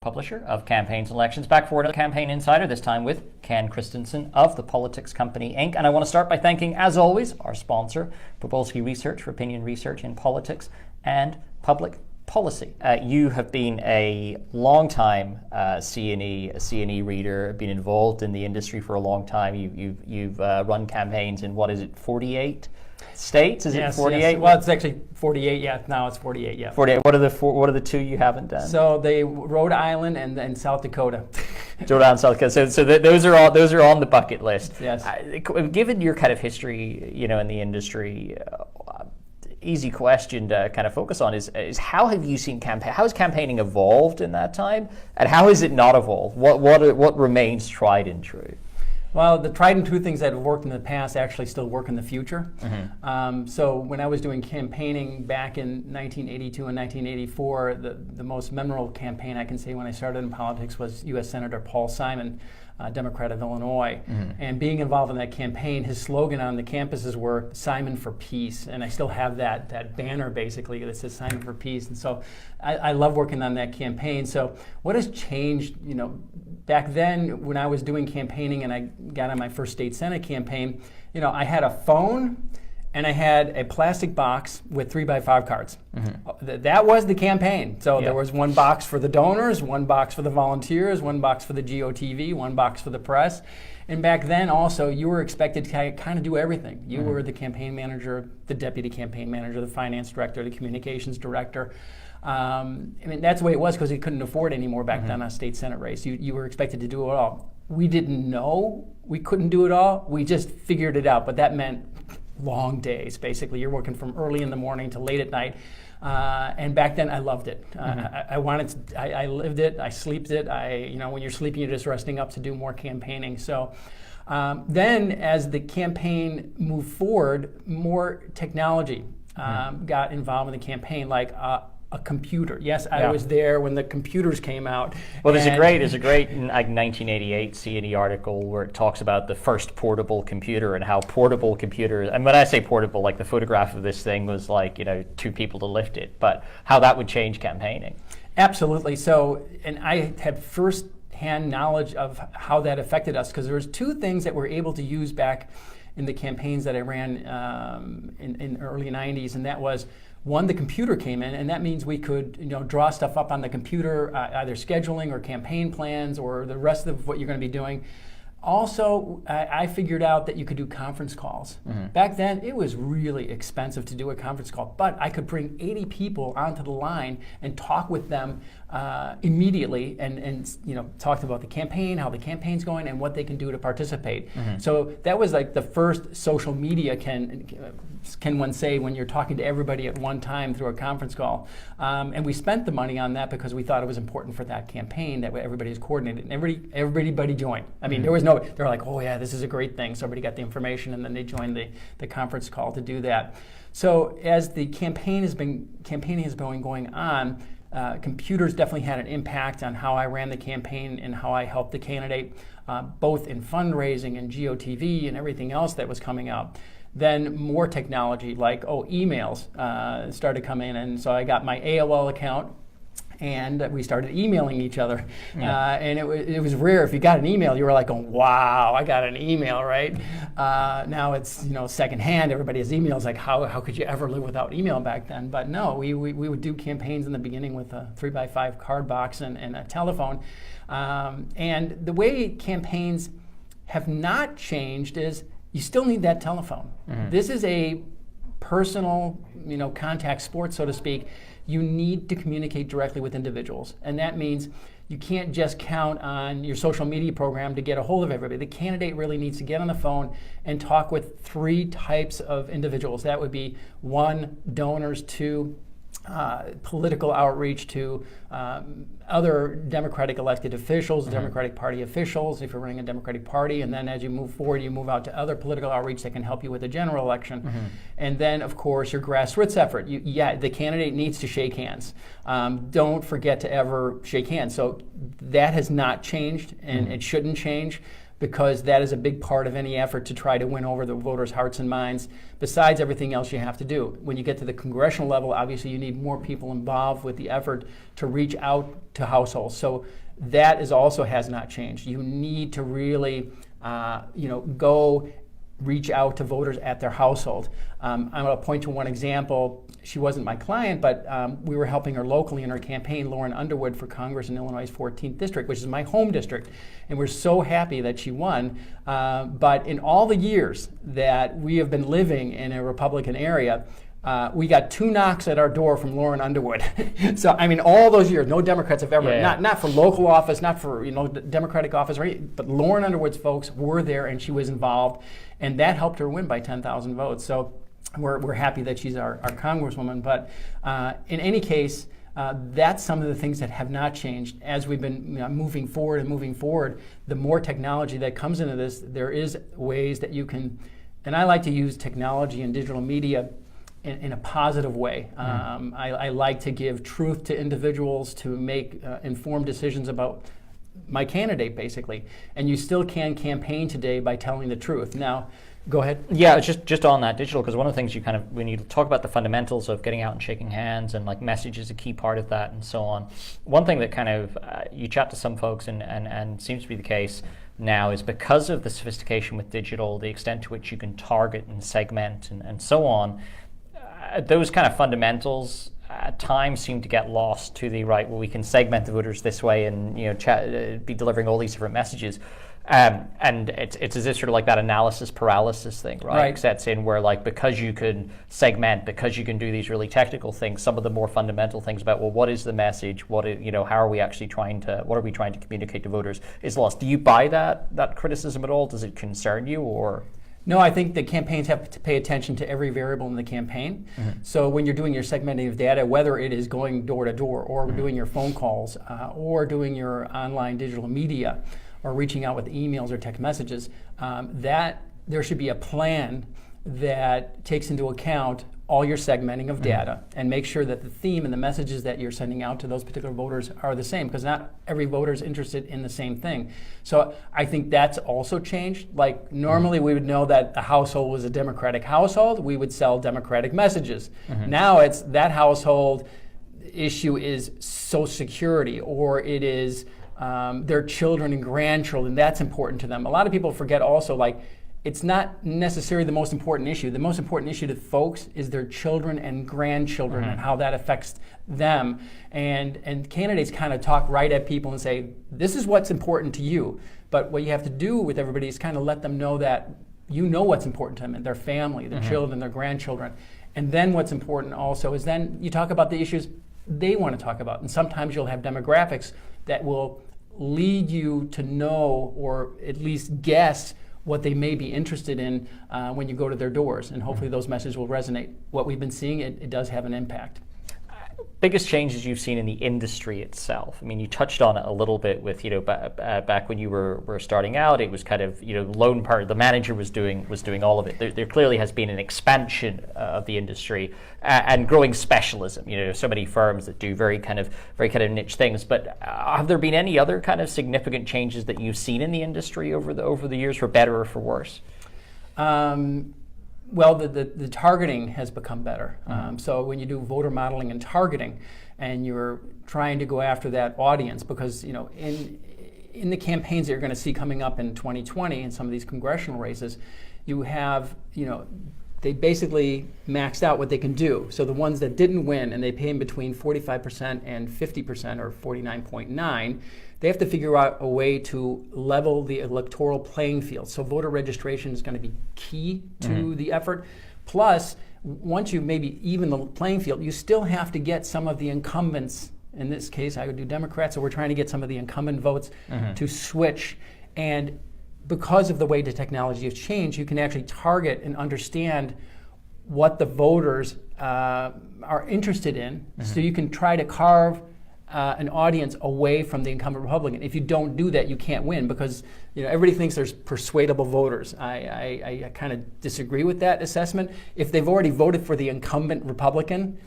publisher of Campaigns and Elections, back for another Campaign Insider, this time with Ken Christensen of the Politics Company, Inc. And I want to start by thanking, as always, our sponsor, Popolsky Research for opinion research in politics and public policy. You have been a long-time C&E reader, been involved in the industry for a long time. You've run campaigns in, 48 states? Is it 48? Yes. Well, it's actually 48. Yeah, now it's 48. Yeah. 48. What are the two you haven't done? So Rhode Island and then South Dakota. Rhode Island, South Dakota. So those are on the bucket list. Yes. Given your kind of history, in the industry. Easy question to kind of focus on is how have you seen how has campaigning evolved in that time, and how has it not evolved? What remains tried and true? Well, the tried and true things that have worked in the past actually still work in the future. Mm-hmm. So when I was doing campaigning back in 1982 and 1984, the most memorable campaign I can say when I started in politics was U.S. Senator Paul Simon, Democrat of Illinois. Mm-hmm. And being involved in that campaign, his slogan on the campuses were "Simon for Peace," and I still have that banner basically that says "Simon for Peace." And so I love working on that campaign. So what has changed, back then when I was doing campaigning and I got on my first state Senate campaign, I had a phone and I had a plastic box with 3x5 cards. Mm-hmm. That was the campaign. So Yep. there was one box for the donors, one box for the volunteers, one box for the GOTV, one box for the press. And back then also, you were expected to kind of do everything. You Mm-hmm. were the campaign manager, the deputy campaign manager, the finance director, the communications director. That's the way it was because he couldn't afford any more back then on a state Senate race. You were expected to do it all. We didn't know we couldn't do it all. We just figured it out, but that meant long days, basically. You're working from early in the morning to late at night. And back then, I loved it. I lived it. I sleeped it. When you're sleeping, you're just resting up to do more campaigning. So then, as the campaign moved forward, more technology got involved in the campaign, like a computer. Yes, I was there when the computers came out. Well, there's a great 1988 C&E article where it talks about the first portable computer and how portable computers, and when I say portable, like the photograph of this thing was like, two people to lift it, but how that would change campaigning. Absolutely. So, and I had first-hand knowledge of how that affected us because there was two things that we're able to use back in the campaigns that I ran in early 90s, and that was one, the computer came in, and that means we could draw stuff up on the computer, either scheduling or campaign plans or the rest of what you're going to be doing. Also, I figured out that you could do conference calls. Mm-hmm. Back then, it was really expensive to do a conference call, but I could bring 80 people onto the line and talk with them immediately and talked about the campaign, how the campaign's going, and what they can do to participate. Mm-hmm. So that was like the first social media, can one say, when you're talking to everybody at one time through a conference call. And we spent the money on that because we thought it was important for that campaign that everybody is coordinated. And everybody joined. I mean, Mm-hmm. they're like, oh yeah, this is a great thing. So everybody got the information and then they joined the conference call to do that. So as the campaigning has been going on, computers definitely had an impact on how I ran the campaign and how I helped the candidate, both in fundraising and GOTV and everything else that was coming out. Then more technology like emails started coming in, and so I got my AOL account. And we started emailing each other. Yeah. And it was rare. If you got an email, you were like going, wow, I got an email, right? Now it's secondhand. Everybody has emails. Like how could you ever live without email back then? But no, we would do campaigns in the beginning with a 3x5 card box and a telephone. And the way campaigns have not changed is you still need that telephone. Mm-hmm. This is a personal, contact sport, so to speak. You need to communicate directly with individuals. And that means you can't just count on your social media program to get a hold of everybody. The candidate really needs to get on the phone and talk with three types of individuals. That would be one, donors, two, political outreach to other Democratic elected officials, Democratic Party officials, if you're running a Democratic Party, and then as you move forward, you move out to other political outreach that can help you with the general election. And then, of course, your grassroots effort. The candidate needs to shake hands. Don't forget to ever shake hands. So that has not changed, and it shouldn't change, because that is a big part of any effort to try to win over the voters' hearts and minds, besides everything else you have to do. When you get to the congressional level, obviously you need more people involved with the effort to reach out to households. So that is also has not changed. You need to really go reach out to voters at their household. I'm going to point to one example. She wasn't my client, but we were helping her locally in her campaign, Lauren Underwood, for Congress in Illinois' 14th district, which is my home district. And we're so happy that she won. But in all the years that we have been living in a Republican area, we got 2 knocks at our door from Lauren Underwood. So, I mean, all those years, no Democrats have ever, not for local office, not for Democratic office, but Lauren Underwood's folks were there and she was involved. And that helped her win by 10,000 votes. So we're happy that she's our congresswoman. But in any case, that's some of the things that have not changed. As we've been moving forward, the more technology that comes into this, there is ways that you can, and I like to use technology and digital media in a positive way. I like to give truth to individuals to make informed decisions about my candidate, basically. And you still can campaign today by telling the truth. Now, go ahead. Yeah, just on that digital, because one of the things when you talk about the fundamentals of getting out and shaking hands and like message is a key part of that and so on. One thing that kind of you chat to some folks and seems to be the case now is because of the sophistication with digital, the extent to which you can target and segment and so on, those kind of fundamentals at times seem to get lost to the right. Well, we can segment the voters this way and be delivering all these different messages. And it's as if sort of like that analysis paralysis thing, right? Sets in where like because you can segment, because you can do these really technical things, some of the more fundamental things about what is the message, how are we actually what are we trying to communicate to voters is lost. Do you buy that criticism at all? Does it concern you or? No, I think the campaigns have to pay attention to every variable in the campaign. So when you're doing your segmenting of data, whether it is going door to door or doing your phone calls or doing your online digital media or reaching out with emails or text messages, that there should be a plan that takes into account all your segmenting of data and make sure that the theme and the messages that you're sending out to those particular voters are the same, because not every voter is interested in the same thing. So I think that's also changed. Like normally we would know that a household was a Democratic household, we would sell Democratic messages. Now it's that household issue is Social Security, or it is their children and grandchildren. That's important to them. A lot of people forget also, like, it's not necessarily the most important issue. The most important issue to folks is their children and grandchildren and how that affects them. And candidates kind of talk right at people and say, this is what's important to you. But what you have to do with everybody is kind of let them know that you know what's important to them and their family, their children, their grandchildren. And then what's important also is then you talk about the issues they want to talk about. And sometimes you'll have demographics that will lead you to know or at least guess what they may be interested in when you go to their doors. And hopefully those messages will resonate. What we've been seeing, it does have an impact. Biggest changes you've seen in the industry itself? I mean, you touched on it a little bit with, back when you were starting out, it was kind of, lone part, the manager was doing all of it. There clearly has been an expansion of the industry and growing specialism. So many firms that do very kind of niche things. But have there been any other kind of significant changes that you've seen in the industry over the years, for better or for worse? Well, the targeting has become better. So when you do voter modeling and targeting, and you're trying to go after that audience, because in the campaigns that you're going to see coming up in 2020 in some of these congressional races, you have they basically maxed out what they can do. So the ones that didn't win, and they pay in between 45% and 50% or 49.9%, they have to figure out a way to level the electoral playing field. So voter registration is going to be key to the effort. Plus, once you maybe even the playing field, you still have to get some of the incumbents. In this case, I would do Democrats, so we're trying to get some of the incumbent votes to switch. And because of the way the technology has changed, you can actually target and understand what the voters are interested in. So you can try to carve an audience away from the incumbent Republican. If you don't do that, you can't win, because everybody thinks there's persuadable voters. I kind of disagree with that assessment. If they've already voted for the incumbent Republican,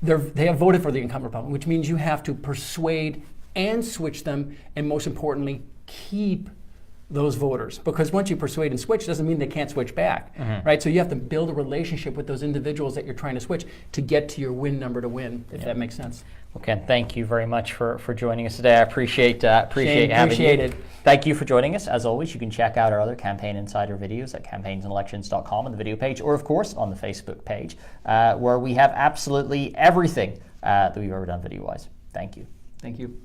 they have voted for the incumbent Republican, which means you have to persuade and switch them, and most importantly, keep those voters, because once you persuade and switch doesn't mean they can't switch back, right? So you have to build a relationship with those individuals that you're trying to switch to get to your win number to win, if that makes sense. Well, Ken, thank you very much for joining us today. I appreciate having you. Appreciate it. Thank you for joining us. As always, you can check out our other Campaign Insider videos at campaignsandelections.com on the video page, or of course on the Facebook page, where we have absolutely everything that we've ever done video-wise. Thank you. Thank you.